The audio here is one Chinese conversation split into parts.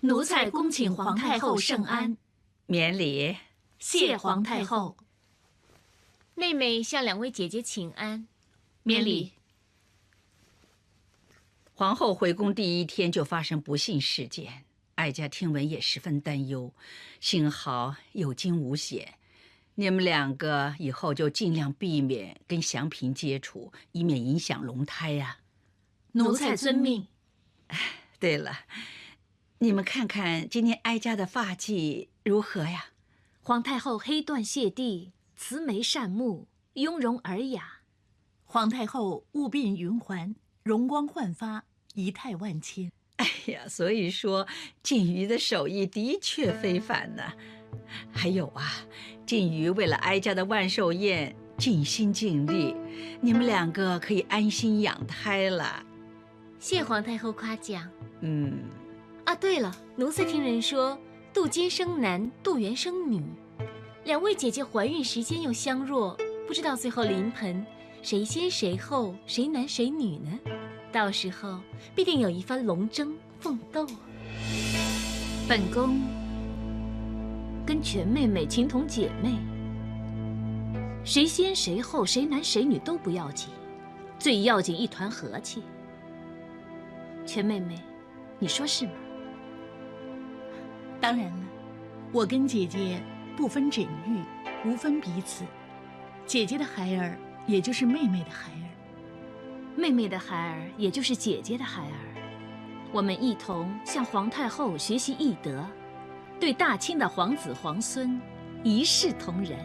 奴才恭请皇太后圣安。免礼。谢皇太后。妹妹向两位姐姐请安。免礼。皇后回宫第一天就发生不幸事件，哀家听闻也十分担忧，幸好有惊无险。你们两个以后就尽量避免跟祥嫔接触，以免影响龙胎呀。奴才遵命。对了，你们看看今天哀家的发髻如何呀？皇太后黑缎谢地，慈眉善目，雍容尔雅。皇太后雾鬓云环，容光焕发，仪态万千。哎呀，所以说静瑜的手艺的确非凡呢。还有啊，静瑜为了哀家的万寿宴尽心尽力，你们两个可以安心养胎了。谢皇太后夸奖。啊，对了，奴才听人说杜鹃生男，杜元生女，两位姐姐怀孕时间又相若，不知道最后临盆谁先谁后，谁男谁女呢？到时候必定有一番龙争凤斗。本宫跟全妹妹情同姐妹，谁先谁后，谁男谁女都不要紧，最要紧一团和气。全妹妹，你说是吗？当然了，我跟姐姐不分枕浴，无分彼此。姐姐的孩儿也就是妹妹的孩儿，妹妹的孩儿也就是姐姐的孩儿。我们一同向皇太后学习义德，对大清的皇子皇孙一视同仁。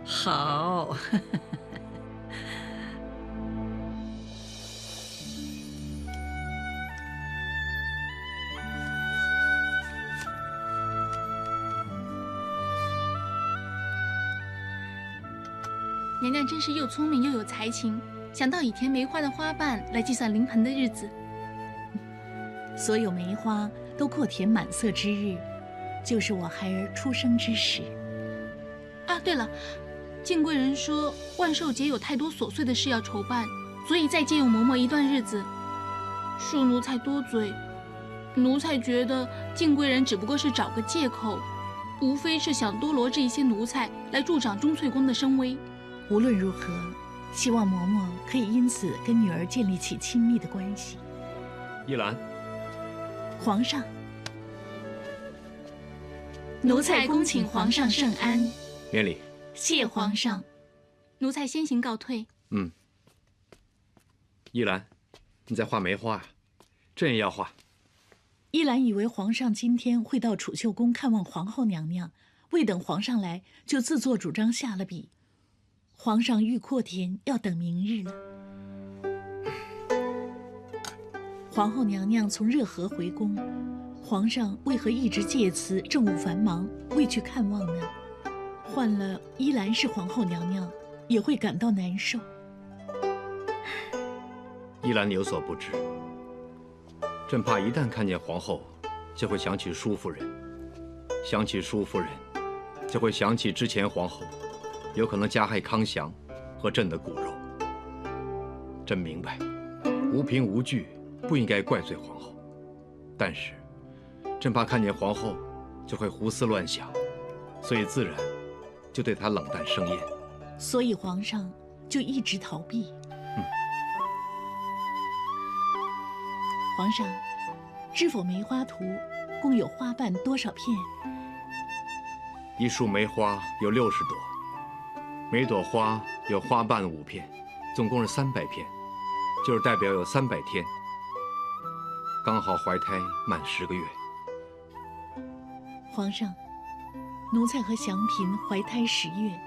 好。娘娘真是又聪明又有才情，想到以填梅花的花瓣来计算临盆的日子。所有梅花都扩填满色之日，就是我孩儿出生之时。啊，对了，敬贵人说万寿节有太多琐碎的事要筹办，所以再借用嬷嬷一段日子。恕奴才多嘴，奴才觉得敬贵人只不过是找个借口，无非是想多罗这一些奴才来助长钟粹宫的声威。无论如何，希望嬷嬷可以因此跟女儿建立起亲密的关系。依兰，皇上，奴才恭请皇上圣安。免礼。谢皇上。奴才先行告退。依兰，你在画梅花啊？朕也要画。依兰以为皇上今天会到储秀宫看望皇后娘娘，未等皇上来，就自作主张下了笔。皇上欲扩填，要等明日呢。皇后娘娘从热河回宫，皇上为何一直借词政务繁忙，未去看望呢？换了依兰是皇后娘娘，也会感到难受。依兰，你有所不知，朕怕一旦看见皇后，就会想起舒夫人，想起舒夫人，就会想起之前皇后有可能加害康祥和朕的骨肉。朕明白，无凭无据，不应该怪罪皇后，但是朕怕看见皇后就会胡思乱想，所以自然就对她冷淡生厌。所以皇上就一直逃避。皇上，知否梅花图共有花瓣多少片？一束梅花有60朵，每朵花有花瓣5片，总共是300片，就是代表有300天，刚好怀胎满10个月。皇上，奴才和祥嫔怀胎10月，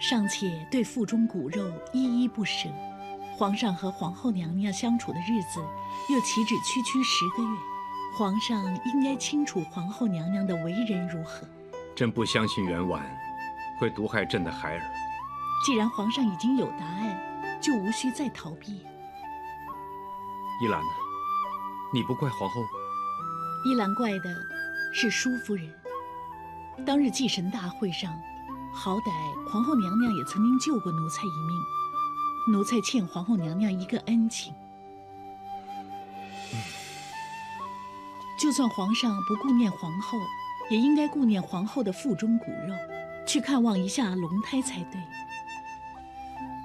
尚且对腹中骨肉依依不舍。皇上和皇后娘娘相处的日子，又岂止区区10个月？皇上应该清楚皇后娘娘的为人如何。朕不相信袁婉会毒害朕的孩儿。既然皇上已经有答案，就无需再逃避。依兰呢？你不怪皇后？依兰怪的是舒夫人。当日祭神大会上，好歹皇后娘娘也曾经救过奴才一命，奴才欠皇后娘娘一个恩情。就算皇上不顾念皇后，也应该顾念皇后的腹中骨肉，去看望一下龙胎才对。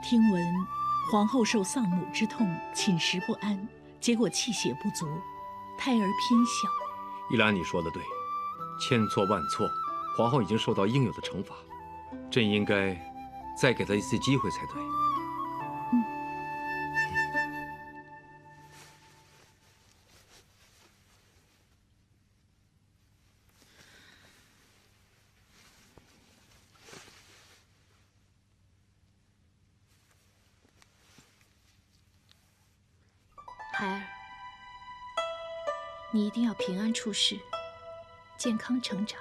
听闻皇后受丧母之痛，寝食不安，结果气血不足，胎儿偏小。依兰，你说的对，千错万错，皇后已经受到应有的惩罚，朕应该再给她一次机会才对。孩儿，你一定要平安出世，健康成长，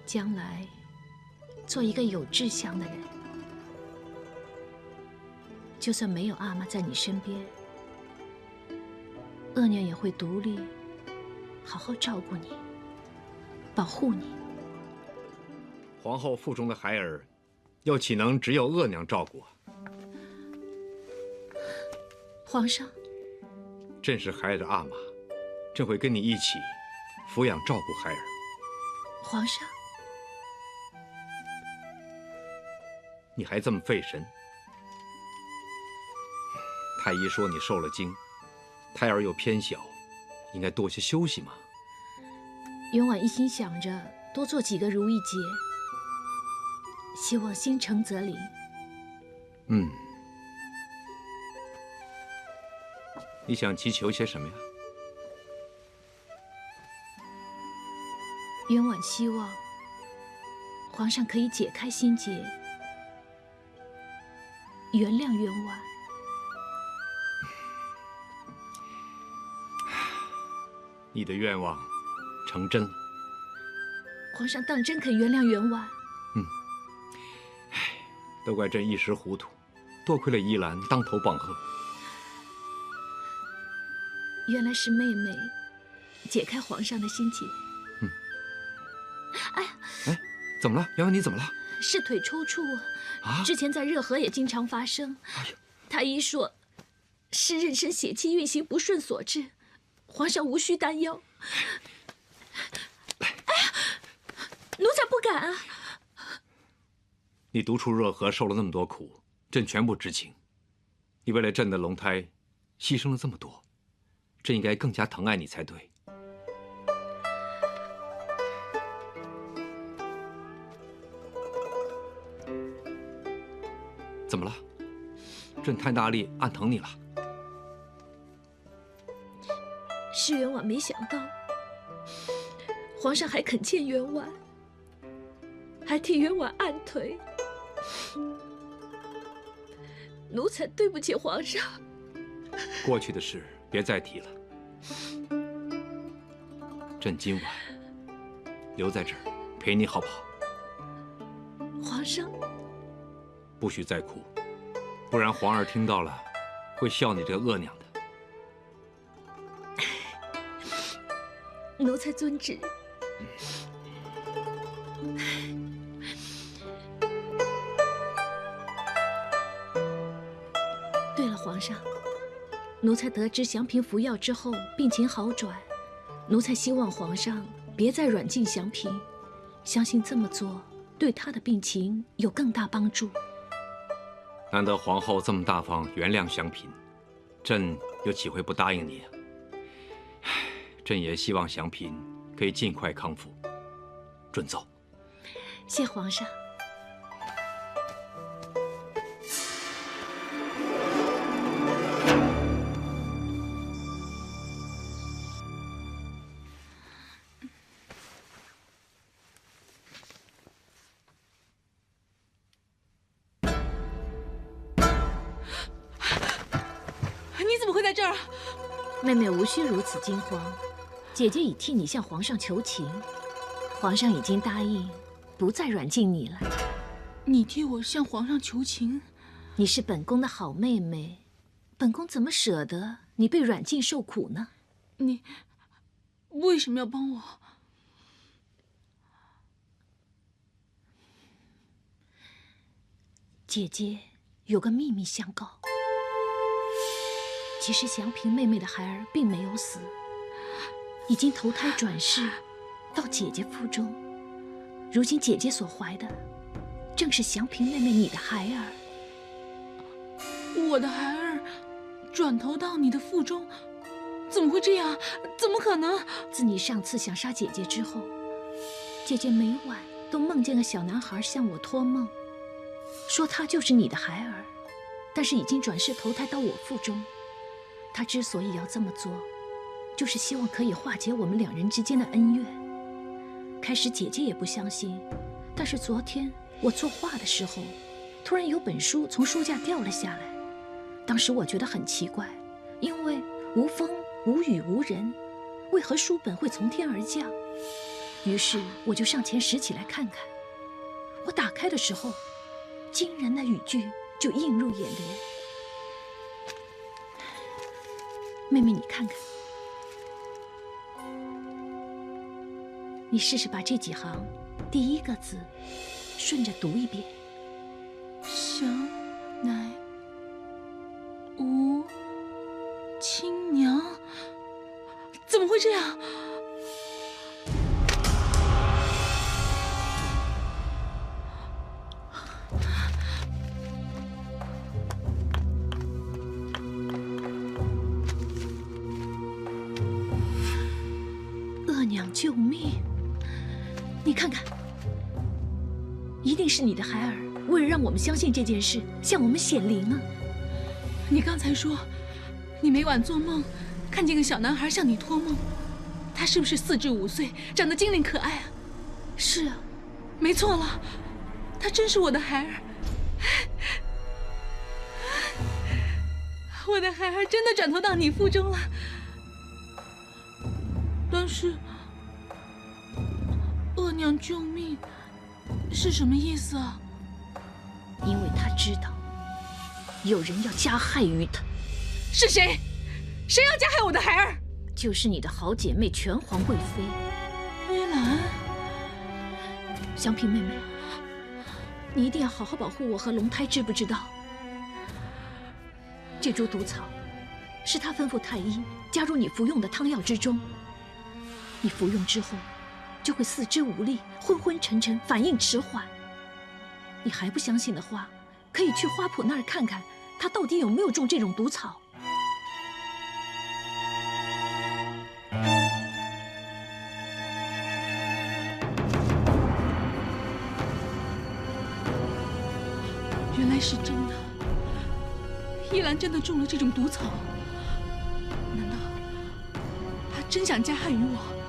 将来做一个有志向的人。就算没有阿玛在你身边，额娘也会独立，好好照顾你，保护你。皇后腹中的孩儿，又岂能只有额娘照顾啊？皇上，朕是孩儿的阿玛，朕会跟你一起抚养照顾孩儿。皇上，你还这么费神？太医说你受了惊，胎儿又偏小，应该多些休息嘛。元婉一心想着多做几个如意结，希望心诚则灵。你想祈求些什么呀？元婉希望皇上可以解开心结，原谅元婉。你的愿望成真了。皇上当真肯原谅元婉？都怪朕一时糊涂，多亏了依兰当头棒喝。原来是妹妹解开皇上的心结。哎呀，怎么了？元婉，你怎么了？是腿抽搐啊！之前在热河也经常发生。哎呀，太医说是妊娠血气运行不顺所致，皇上无需担忧。哎呀，奴才不敢啊！你独处热河受了那么多苦，朕全部知情。你为了朕的龙胎，牺牲了这么多，朕应该更加疼爱你才对。怎么了？朕太大力按疼你了？是元婉没想到，皇上还肯见元婉，还替元婉按腿。奴才对不起皇上。过去的事别再提了。朕今晚留在这儿陪你好不好？皇上，不许再哭，不然皇儿听到了会笑你这个额娘的。奴才遵旨。对了，皇上，奴才得知祥嫔服药之后病情好转，奴才希望皇上别再软禁祥嫔，相信这么做对她的病情有更大帮助。难得皇后这么大方原谅祥嫔，朕又岂会不答应你啊？朕也希望祥嫔可以尽快康复。准奏。谢皇上。你怎么会在这儿？妹妹无需如此惊慌，姐姐已替你向皇上求情，皇上已经答应不再软禁你了。你替我向皇上求情？你是本宫的好妹妹，本宫怎么舍得你被软禁受苦呢？你为什么要帮我？姐姐有个秘密相告。其实祥嫔妹妹的孩儿并没有死，已经投胎转世到姐姐腹中。如今姐姐所怀的，正是祥平妹妹你的孩儿。我的孩儿转投到你的腹中，怎么会这样？怎么可能？自你上次想杀姐姐之后，姐姐每晚都梦见个小男孩向我托梦，说他就是你的孩儿，但是已经转世投胎到我腹中。他之所以要这么做，就是希望可以化解我们两人之间的恩怨。开始姐姐也不相信，但是昨天我作画的时候，突然有本书从书架掉了下来。当时我觉得很奇怪，因为无风无雨无人，为何书本会从天而降？于是我就上前拾起来看看。我打开的时候，惊人的语句就映入眼帘。妹妹，你看看，你试试把这几行第一个字顺着读一遍。祥乃无亲娘，怎么会这样？额娘救命！你看看，一定是你的孩儿，为了让我们相信这件事，向我们显灵啊！你刚才说，你每晚做梦看见个小男孩向你托梦，他是不是4至5岁，长得精灵可爱啊？是啊，没错了，他真是我的孩儿。我的孩儿真的转投到你腹中了。但是，额娘救命是什么意思啊？因为他知道有人要加害于他。是谁？谁要加害我的孩儿？就是你的好姐妹全皇贵妃微兰。祥平妹妹，你一定要好好保护我和龙胎，知不知道？这株毒草是他吩咐太医加入你服用的汤药之中，你服用之后就会四肢无力、昏昏沉沉，反应迟缓。你还不相信的话，可以去花圃那儿看看，他到底有没有种这种毒草。原来是真的，依兰真的中了这种毒草。难道他真想加害于我？